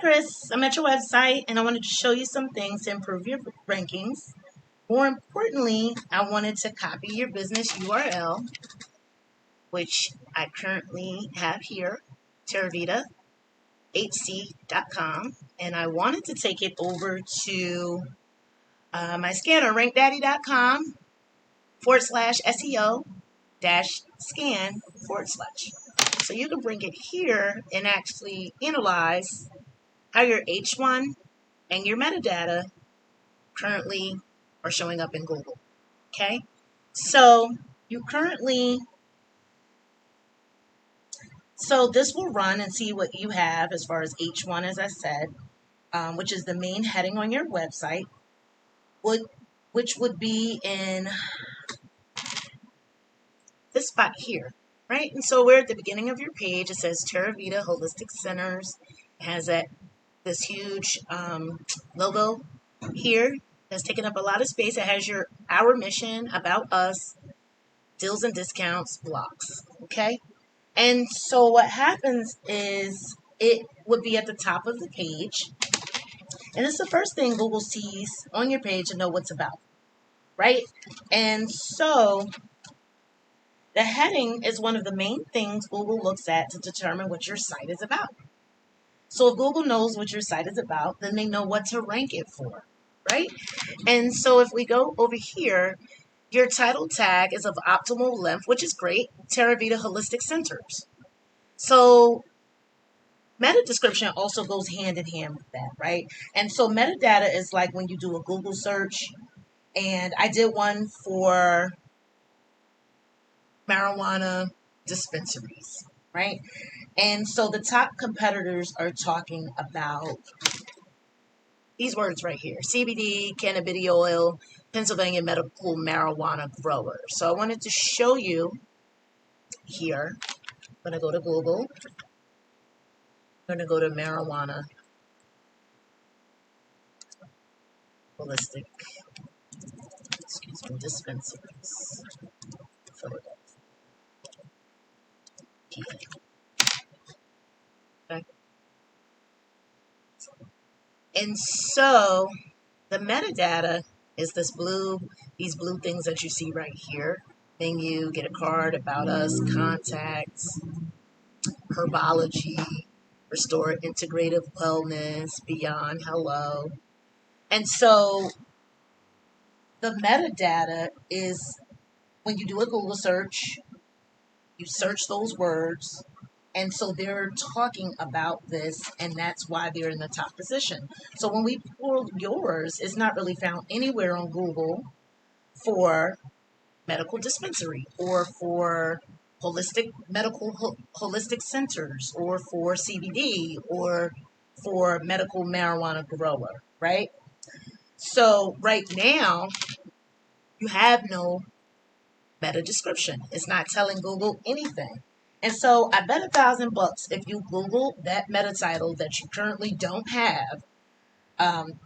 Chris. I'm at your website and I wanted to show you some things to improve your rankings. More importantly, I wanted to copy your business URL, which I currently have here, Terravida HC.com, and I wanted to take it over to my scanner, rankdaddy.com /SEO scan /. So you can bring it here and actually analyze how your H1 and your metadata currently are showing up in Google. Okay, so this will run and see what you have as far as H1, as I said, which is the main heading on your website, which would be in this spot here, right? And so we're at the beginning of your page. It says Terravida Holistic Centers. It has this huge logo here that's taking up a lot of space. It has our mission, about us, deals and discounts, blocks, okay? And so what happens is it would be at the top of the page, and it's the first thing Google sees on your page to know what's about, right? And so the heading is one of the main things Google looks at to determine what your site is about. So if Google knows what your site is about, then they know what to rank it for, right? And so if we go over here, your title tag is of optimal length, which is great, Terravida Holistic Centers. So meta description also goes hand in hand with that, right? And so metadata is like when you do a Google search, and I did one for marijuana dispensaries, right? And so the top competitors are talking about these words right here: CBD, cannabidiol, Pennsylvania medical marijuana grower. So I wanted to show you here. I'm going to go to Google. I'm going to go to marijuana holistic, dispensaries. Okay. And so the metadata is these blue things that you see right here. Menu, get a card, about us, contacts, herbology, restore integrative wellness, beyond, hello. And so the metadata is when you do a Google search, you search those words, and so they're talking about this, and that's why they're in the top position. So when we pull yours, it's not really found anywhere on Google for medical dispensary or for holistic centers or for CBD or for medical marijuana grower, right? So right now, you have no meta description. It's not telling Google anything. And so I bet $1,000 if you Google that meta title that you currently don't have,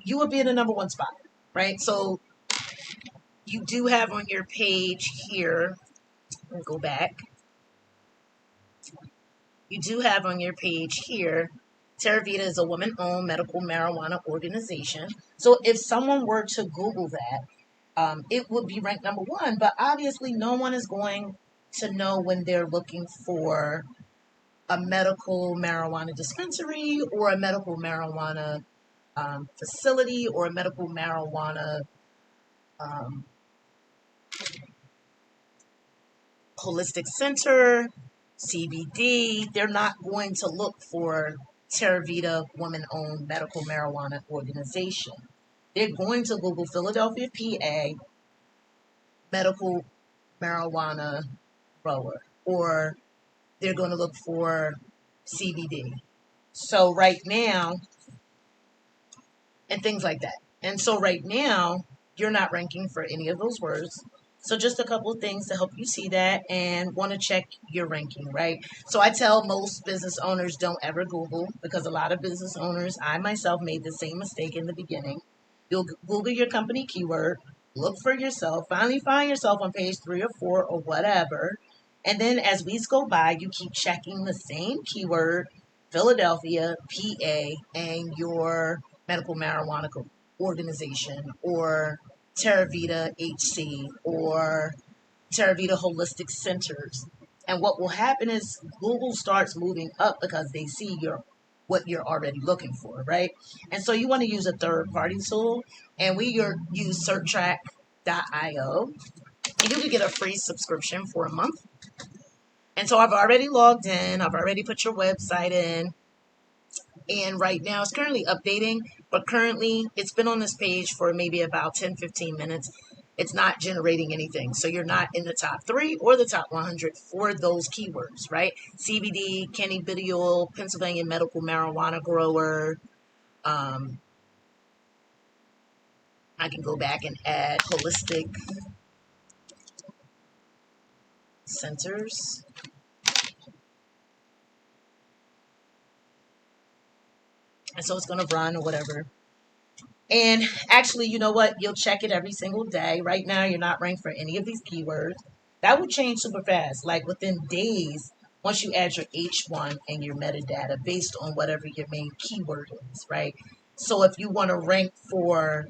you would be in the number one spot, right? So you do have on your page here, we'll go back. You do have on your page here, Terravida is a woman-owned medical marijuana organization. So if someone were to Google that, it would be ranked number one, but obviously no one is going to know when they're looking for a medical marijuana dispensary or a medical marijuana facility or a medical marijuana holistic center, CBD. They're not going to look for Terravida woman-owned medical marijuana organization. They're going to Google Philadelphia, PA, medical marijuana grower, or they're going to look for CBD. So right now, and things like that. And so right now, you're not ranking for any of those words. So just a couple of things to help you see that and want to check your ranking, right? So I tell most business owners don't ever Google, because a lot of business owners, I myself made the same mistake in the beginning. You'll Google your company keyword, look for yourself, finally find yourself on page 3 or 4 or whatever. And then as weeks go by, you keep checking the same keyword Philadelphia, PA, and your medical marijuana organization, or Terravida HC, or Terravida Holistic Centers. And what will happen is Google starts moving up because they see what you're already looking for, right? And so you want to use a third party tool, and use SearchTrack.io. And you can get a free subscription for a month. And so I've already logged in, I've already put your website in, and right now it's currently updating, but currently it's been on this page for maybe about 10-15 minutes. It's not generating anything, so you're not in the top 3 or the top 100 for those keywords, right? CBD, cannabidiol, Pennsylvania medical marijuana grower. I can go back and add holistic centers. And so it's going to run or whatever. And actually, you know what? You'll check it every single day. Right now, you're not ranked for any of these keywords. That would change super fast, like within days, once you add your H1 and your metadata based on whatever your main keyword is, right? So if you want to rank for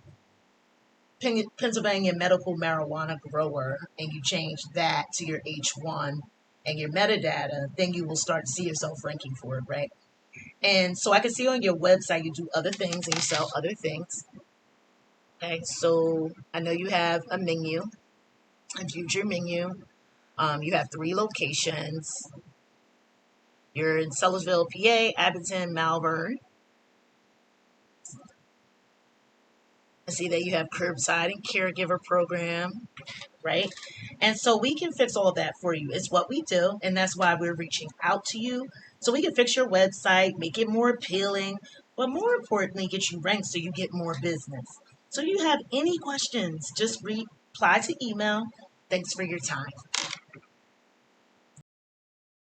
Pennsylvania medical marijuana grower and you change that to your H1 and your metadata, then you will start to see yourself ranking for it, right? And so I can see on your website you do other things and you sell other things. Okay, so I know you have a menu. I viewed your menu. You have 3 locations. You're in Sellersville, PA, Abington, Malvern. I see that you have curbside and caregiver program, right? And so we can fix all that for you. It's what we do, and that's why we're reaching out to you. So we can fix your website, make it more appealing, but more importantly, get you ranked so you get more business. So you have any questions, just reply to email. Thanks for your time.